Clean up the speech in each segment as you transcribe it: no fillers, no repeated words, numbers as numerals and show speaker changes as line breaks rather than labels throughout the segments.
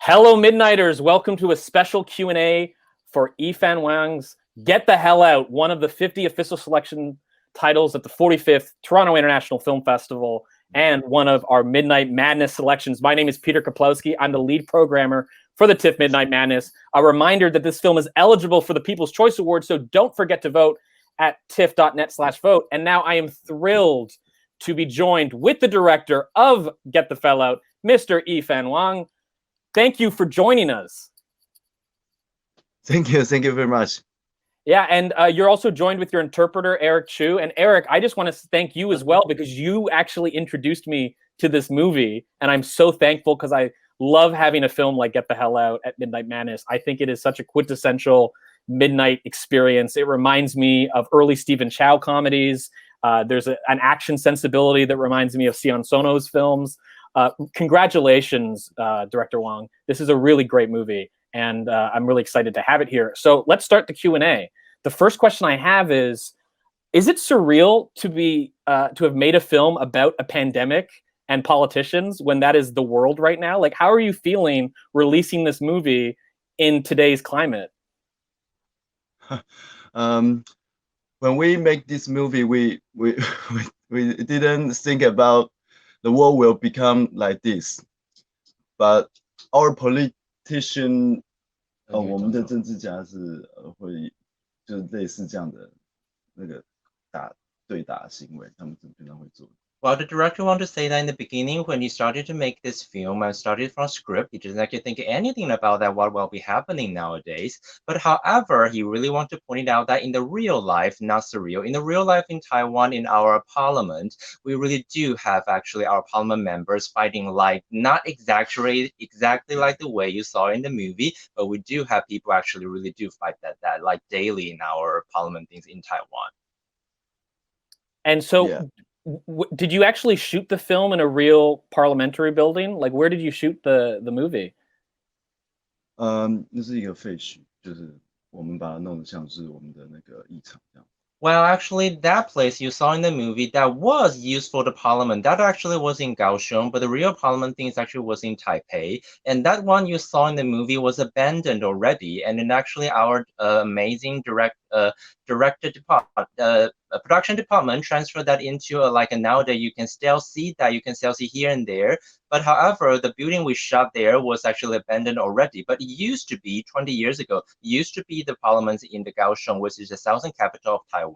Hello, Midnighters. Welcome to a special Q&A for Yifan Wang's Get the Hell Out, one of the 50 official selection titles at the 45th Toronto International Film Festival, and one of our Midnight Madness selections. My name is Peter Kaplowski. I'm the lead programmer for the TIFF Midnight Madness. A reminder that this film is eligible for the People's Choice Award, so don't forget to vote at tiff.net/vote. And now I am thrilled to be joined with the director of Get the Fell Out, Mr. Yifan Wang. Thank you for joining us.
Thank you very much.
Yeah, and you're also joined with your interpreter, Eric Chu. And Eric, I just want to thank you as well, because you actually introduced me to this movie, and I'm so thankful because I love having a film like Get the Hell Out at Midnight Madness. I think it is such a quintessential midnight experience. It reminds me of early Stephen Chow comedies. There's an action sensibility that reminds me of Sion Sono's films. Congratulations, Director Wang. This is a really great movie, and I'm really excited to have it here. So let's start the Q&A. The first question I have is it surreal to have made a film about a pandemic and politicians when that is the world right now? Like, how are you feeling releasing this movie in today's climate?
When we make this movie, we didn't think about the world will become like this, but our politician， 我们的政治家是会就是类似这样的那个对打行为，他们平常会做。
Well, the director wanted to say that in the beginning, when he started to make this film and started from script, he didn't actually think anything about that what will be happening nowadays. But however, he really wanted to point out that in the real life, not surreal, in the real life in Taiwan, in our parliament, we really do have actually our parliament members fighting like, not exaggerated exactly like the way you saw in the movie, but we do have people actually really do fight that like daily in our parliament things in Taiwan.
And so... Yeah. Did you actually shoot the film in a real parliamentary building? Like, where did you shoot the movie?
那是一个废墟，就是我们把它弄得像是我们的那个议场这样。
Well, actually, that place you saw in the movie that was used for the parliament, that actually was in Kaohsiung, but the real parliament things actually was in Taipei. And that one you saw in the movie was abandoned already. And then actually our amazing production department transferred that into nowadays you can still see here and there. But however, the building we shot there was actually abandoned already. But it used to be 20 years ago, it used to be the parliament in the Kaohsiung, which is the southern capital of Taiwan.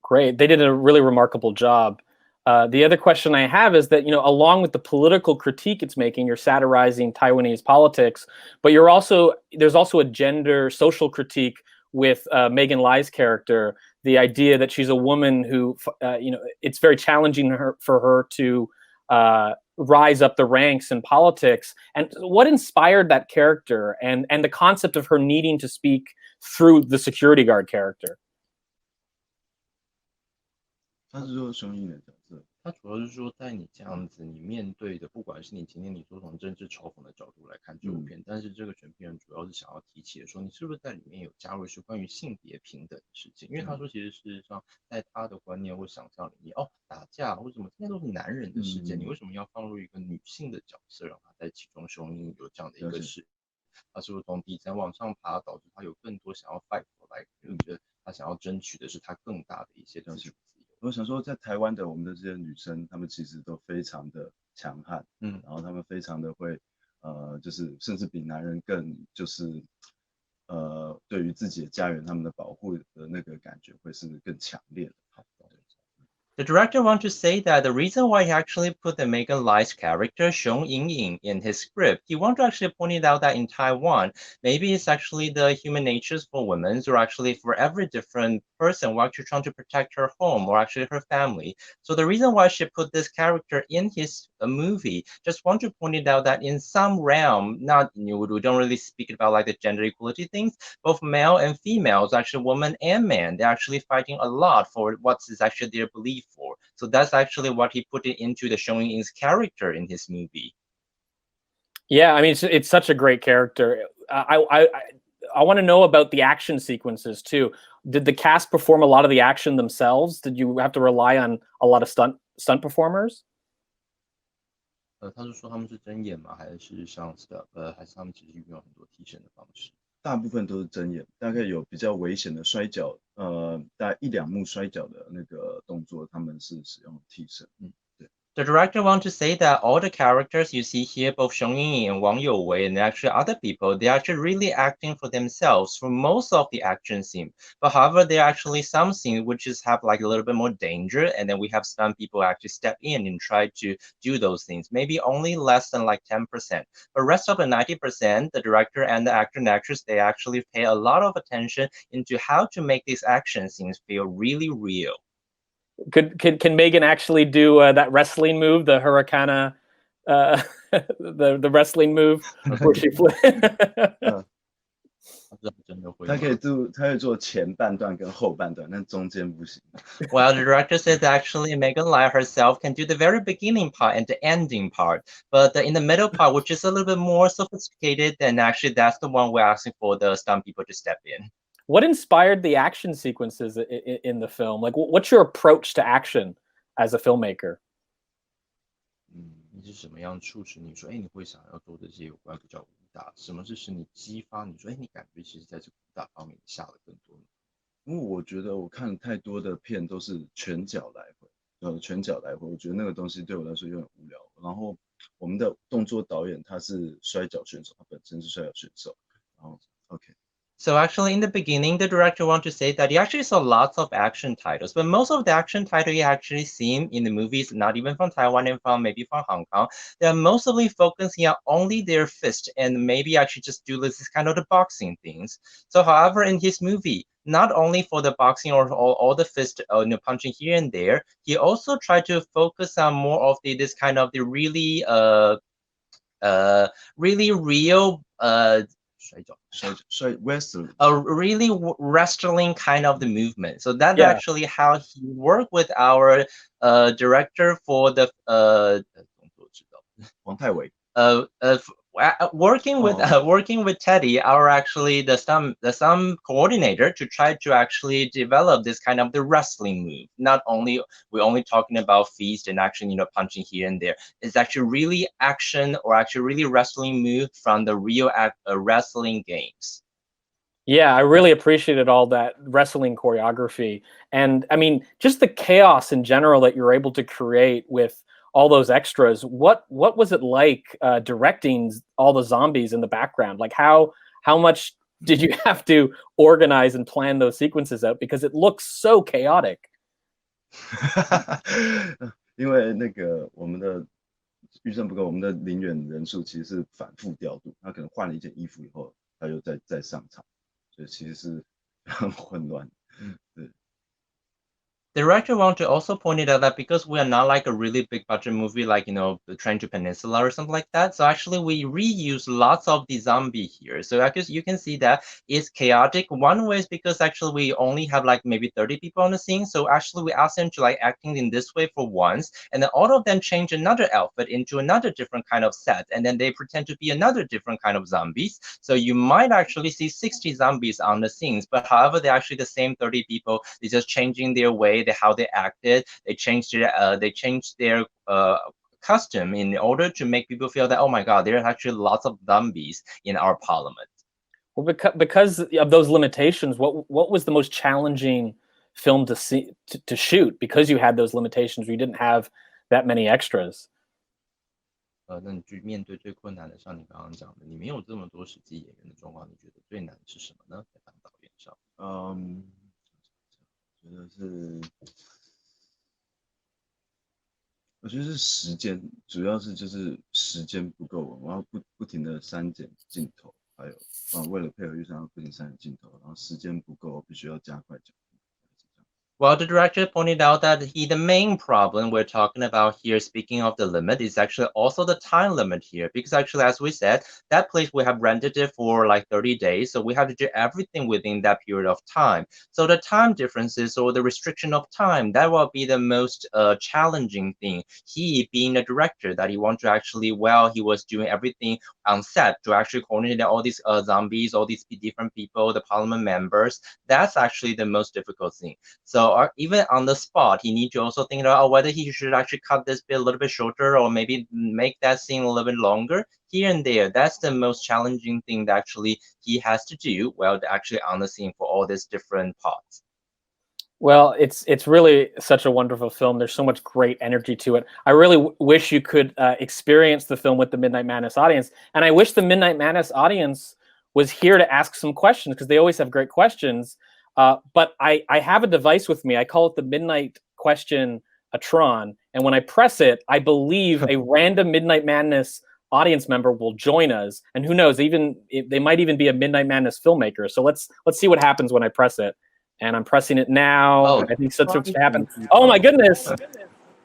Great. They did a really remarkable job. The other question I have is that, along with the political critique it's making, you're satirizing Taiwanese politics, but there's also a gender social critique with Megan Lai's character, the idea that she's a woman who, it's very challenging for her to rise up the ranks in politics. And what inspired that character and the concept of her needing to speak through the security guard character?
他是说雄鹰的角色，
他主要是说，在你这样子，你面对的，不管是你今天你说从政治嘲讽的角度来看这部片，但是这个选片人主要是想要提起的说，你是不是在里面有加入是关于性别平等的事情？因为他说，其实事实上，在他的观念或想象里面，打架或什么，这些都是男人的事件，你为什么要放入一个女性的角色，让他在其中雄鹰有这样的一个事？他是不是从底层往上爬，导致他有更多想要 fight for 来，我觉得他想要争取的是他更大的一些自主。
我想说，在台湾的我们的这些女生，她们其实都非常的强悍，然后她们非常的会，就是甚至比男人更，就是对于自己的家园，他们的保护的那个感觉会是更强烈的。
The director wanted to say that the reason why he actually put the Megan Lai's character, Xiong Yingying, in his script, he wanted to actually point it out that in Taiwan, maybe it's actually the human natures for women, or actually for every different person who actually trying to protect her home or actually her family. So the reason why she put this character in his movie, just want to point it out that in some realm, we don't really speak about like the gender equality things, both male and females, actually women and men, they're actually fighting a lot for what is actually their belief for. So that's actually what he put it into the Xiong Yingying's character in his movie.
Yeah, I mean, it's such a great character. I want to know about the action sequences too. Did the cast perform a lot of the action themselves? Did you have to rely on a lot of stunt performers?
他是说他们是真演吗？还是像还是他们其实运用很多替身的方式？
大部分都是真演，大概有比较危险的摔跤，大概1-2幕摔跤的那个动作，他们是使用替身。对。
The director wants to say that all the characters you see here, both Xiong Ying and Wang Youwei, and actually other people, they're actually really acting for themselves for most of the action scene. But however, there are actually some scenes which just have like a little bit more danger, and then we have some people actually step in and try to do those things. Maybe only less than like 10%. But rest of the 90%, the director and the actor and actress, they actually pay a lot of attention into how to make these action scenes feel really real.
Can Megan actually do that wrestling move, the Hurricane, the wrestling move where she flips?
他可以做前半段跟后半段，但中间不行。
Well, the director says actually Megan Lai herself can do the very beginning part and the ending part, but in the middle part, which is a little bit more sophisticated, then actually that's the one we're asking for the stunt people to step in.
What inspired the action sequences in the film? Like, what's your approach to action as a filmmaker?
你是什么样促使你说，你会想要做这些有关比较武打？什么是使你激发你说，你感觉其实在这个武打方面下了更多呢？
因为我觉得我看太多的片都是拳脚来回，拳脚来回，我觉得那个东西对我来说有点无聊。然后我们的动作导演他是摔跤选手，他本身是摔跤选手，然后 OK。So
actually, in the beginning, the director wanted to say that he actually saw lots of action titles, but most of the action titles he actually seen in the movies, not even from Taiwan and from maybe from Hong Kong, they're mostly focusing on only their fist and maybe actually just do this kind of the boxing things. So, however, in his movie, not only for the boxing or all the fist punching here and there, he also tried to focus on more of this kind of the really really real
wrestling.
A really wrestling kind of the movement. So that's actually how he worked with our director for the
王泰伟
working with Teddy, our actually the some coordinator to try to actually develop this kind of the wrestling move. Not only we're only talking about feast and actually punching here and there. It's actually really action or actually really wrestling move from the real wrestling games.
Yeah, I really appreciated all that wrestling choreography, and I mean just the chaos in general that you're able to create with all those extras. What was it like directing all the zombies in the background? Like how much did you have to organize and plan those sequences out, because it looks so chaotic?
因为那个我们的预算不够，我们的灵演人数其实是反复调度，他可能换了一件衣服以后，他又再上场，所以其实是很混乱。对。
The director wanted to also point it out that because we are not like a really big budget movie like, The Train to Peninsula or something like that, so actually we reuse lots of the zombie here. So I guess you can see that it's chaotic. One way is because actually we only have like maybe 30 people on the scene. So actually we asked them to like acting in this way for once, and then all of them change another outfit into another different kind of set, and then they pretend to be another different kind of zombies. So you might actually see 60 zombies on the scenes, but however, they're actually the same 30 people. They're just changing their way, how they acted. They changed their custom in order to make people feel that, oh my god, there are actually lots of zombies in our parliament.
Well, because of those limitations, what was the most challenging film to shoot, because you had those limitations, you didn't have that many extras?
那你去面对最困难的，像你刚刚讲的，你没有这么多实际演员的状况，你觉得最难的是什么呢？在当导演上，
我觉得是时间，主要是就是时间不够，然后不停的删减镜头，还有为了配合预算要不停删减镜头，然后时间不够，必须要加快脚步。
Well, the director pointed out that the main problem we're talking about here, speaking of the limit, is actually also the time limit here. Because actually, as we said, that place we have rented it for like 30 days. So we have to do everything within that period of time. So the time differences or the restriction of time, that will be the most challenging thing. He, being a director, that he wanted to actually, while he was doing everything on set to actually coordinate all these zombies, all these different people, the parliament members, that's actually the most difficult thing. So or even on the spot, he need to also think about whether he should actually cut this bit a little bit shorter or maybe make that scene a little bit longer here and there. That's the most challenging thing that actually he has to do while actually on the scene for all these different parts.
Well, it's really such a wonderful film. There's so much great energy to it. I really wish you could experience the film with the Midnight Madness audience, and I wish the Midnight Madness audience was here to ask some questions because they always have great questions. But I have a device with me. I call it the Midnight Question Atron, and when I press it, I believe a random Midnight Madness audience member will join us, and who knows, even they might even be a Midnight Madness filmmaker. So let's see what happens when I press it. And I'm pressing it now.
Oh.
I think something's to happen. Oh my goodness.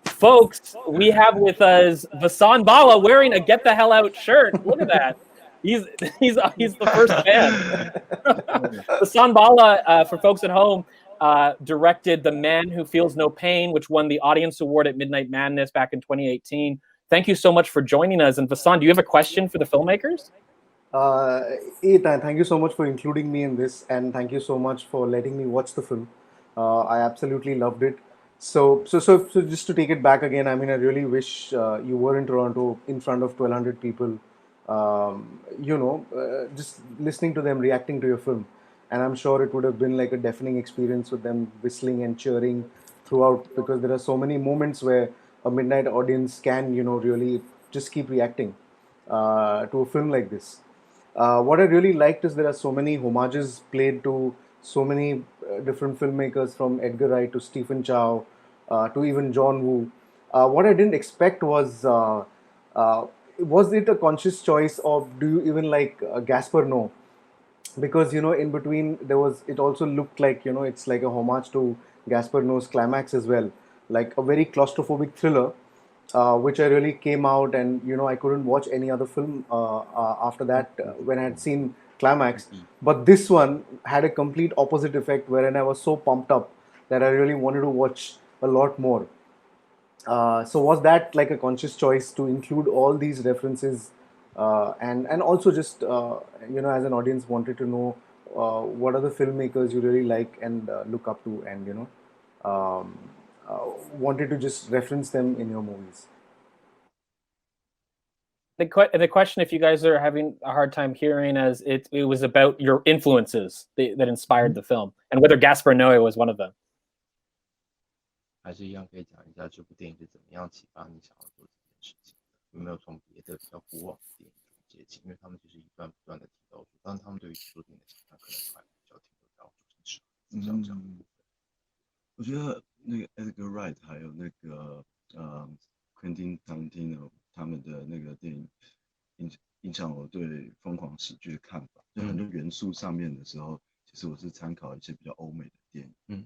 Folks, we have with us Vasan Bala wearing a Get the Hell Out shirt. Look at that. He's the first fan. Vasan Bala, for folks at home, directed The Man Who Feels No Pain, which won the Audience Award at Midnight Madness back in 2018. Thank you so much for joining us. And Vasan, do you have a question for the filmmakers?
Ethan, thank you so much for including me in this, and thank you so much for letting me watch the film. I absolutely loved it. So just to take it back again, I mean, I really wish you were in Toronto in front of 1,200 people, just listening to them reacting to your film. And I'm sure it would have been like a deafening experience with them whistling and cheering throughout, because there are so many moments where a midnight audience can, really just keep reacting to a film like this. What I really liked is there are so many homages played to so many different filmmakers, from Edgar Wright to Stephen Chow to even John Woo. What I didn't expect was it a conscious choice, or do you even like Gaspar Noé? Because in between it also looked like it's like a homage to Gaspar Noé's Climax as well, like a very claustrophobic thriller. Which I really came out, and I couldn't watch any other film after that when I had seen Climax. But this one had a complete opposite effect, wherein I was so pumped up that I really wanted to watch a lot more. So was that like a conscious choice to include all these references, and also just as an audience wanted to know what are the filmmakers you really like and look up to, and wanted to just reference them in your movies?
The question, if you guys are having a hard time hearing, as it was about your influences that inspired the film, and whether Gaspar Noé was one of them.
还是一样可以讲一下这部电影是怎么样启发你想要做这件事情？有没有从别的比较古往的电影中接近？因为他们就是不断的提到说，当他们对于做电影的想象可能还比较停留在主持人
我觉得那个 Edgar Wright 还有那个Quentin Tarantino 他们的那个电影影响我对疯狂喜剧的看法。就很多元素上面的时候，其实我是参考一些比较欧美的电影。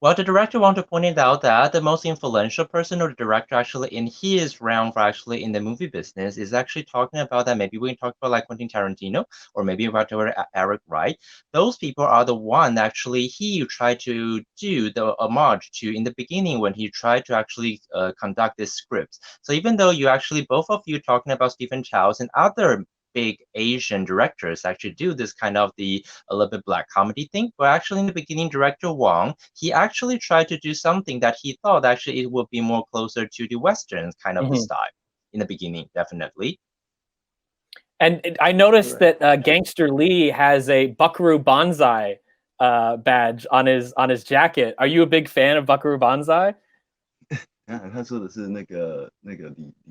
Well, the director wanted to point it out that the most influential person or the director actually in his realm for actually in the movie business is actually talking about that. Maybe we can talk about like Quentin Tarantino or maybe about Eric Wright. Those people are the one actually he tried to do the homage to in the beginning when he tried to actually conduct this script. So even though you actually both of you talking about Stephen Chow and other big Asian directors actually do this kind of a little bit black comedy thing, but actually in the beginning, director Wong, he actually tried to do something that he thought actually it would be more closer to the Western kind of style in the beginning, definitely.
And I noticed that Gangster Lee has a Buckaroo Banzai badge on his jacket. Are you a big fan of Buckaroo Banzai?
他说的是那个李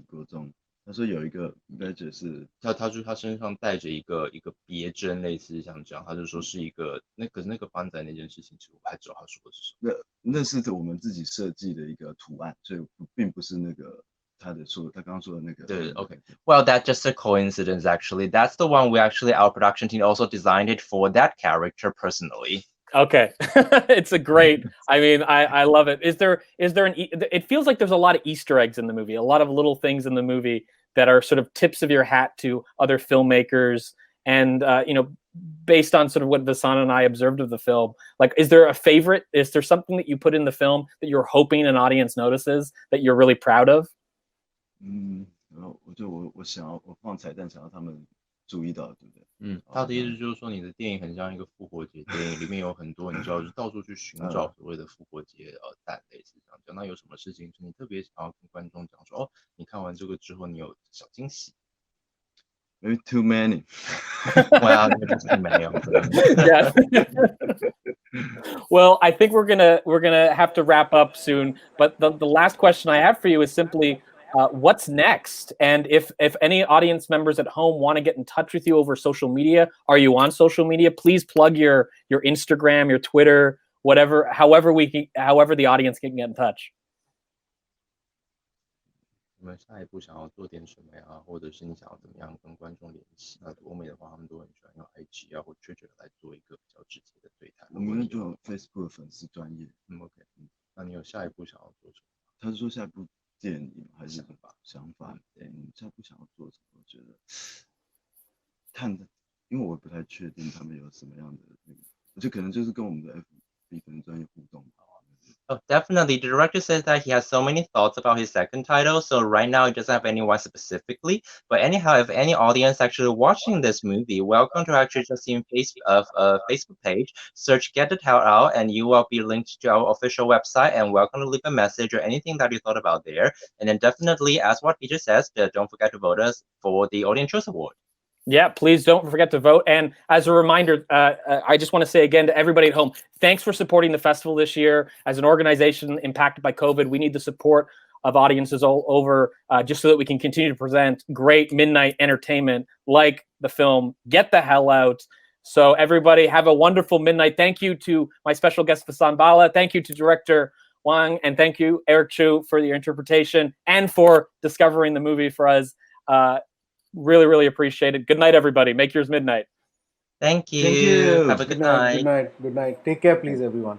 国忠。他说有一个 badge 是
他说他身上带着一个别针，类似像这样，他就说是一个可是那个班仔那件事情，其实我不太知道他说的是什么。
那是我们自己设计的一个图案，所以并不是那个他刚刚说的那个。
对 ，OK. Well, that's just a coincidence. Actually, that's the one our production team also designed it for that character personally.
Okay. It's a great, I mean, I love it. Is there it feels like there's a lot of Easter eggs in the movie, a lot of little things in the movie that are sort of tips of your hat to other filmmakers, and based on sort of what Vasan and I observed of the film, like, is there a favorite? Is there something that you put in the film that you're hoping an audience notices that you're really proud of?
我想要我放彩蛋，想要他们注意到，对不对？
他的意思就是说，你的电影很像一个复活节电影，里面有很多你知道，就到处去寻找所谓的复活节蛋，类似这样讲。那有什么事情是你特别想要跟观众讲说，哦，你看完这个之后你有小惊喜
？Maybe too many.
Well, just too many of them.
Yeah. Well, I think we're gonna have to wrap up soon. But the last question I have for you is simply, what's next? And if any audience members at home want to get in touch with you over social media, are you on social media? Please plug your Instagram, your Twitter, whatever, however the audience can get in touch.
你们下一步想要做点什么呀？或者是你想要怎么样跟观众联系？那欧美的话，他们都很喜欢用 IG 啊或 Twitter 来做一个比较直接的对谈。
我们就有 Facebook 粉丝专业。
OK。那你有下一步想要做什么？
他是说下一步建议还是想法？下一步想要做什么？我觉得因为我不太确定他们有什么样的那个，我觉得可能就是跟我们的 FB 粉丝专业互动吧。
Oh, definitely. The director says that he has so many thoughts about his second title, so right now he doesn't have anyone specifically. But anyhow, if any audience actually watching this movie, welcome to actually just see Facebook page, search Get the Tale Out, and you will be linked to our official website, and welcome to leave a message or anything that you thought about there. And then definitely, as what Peter says, don't forget to vote us for the Audience Choice Award.
Yeah, please don't forget to vote. And as a reminder, I just want to say again to everybody at home, thanks for supporting the festival this year. As an organization impacted by COVID, we need the support of audiences all over just so that we can continue to present great midnight entertainment like the film Get the Hell Out. So everybody have a wonderful midnight. Thank you to my special guest, Fasan Bala. Thank you to director Wang. And thank you, Eric Chu, for your interpretation and for discovering the movie for us. Really, really appreciate it. Good night, everybody. Make yours midnight.
Thank you.
Thank you.
Have a good night.
Good night. Good night. Take care, please, everyone.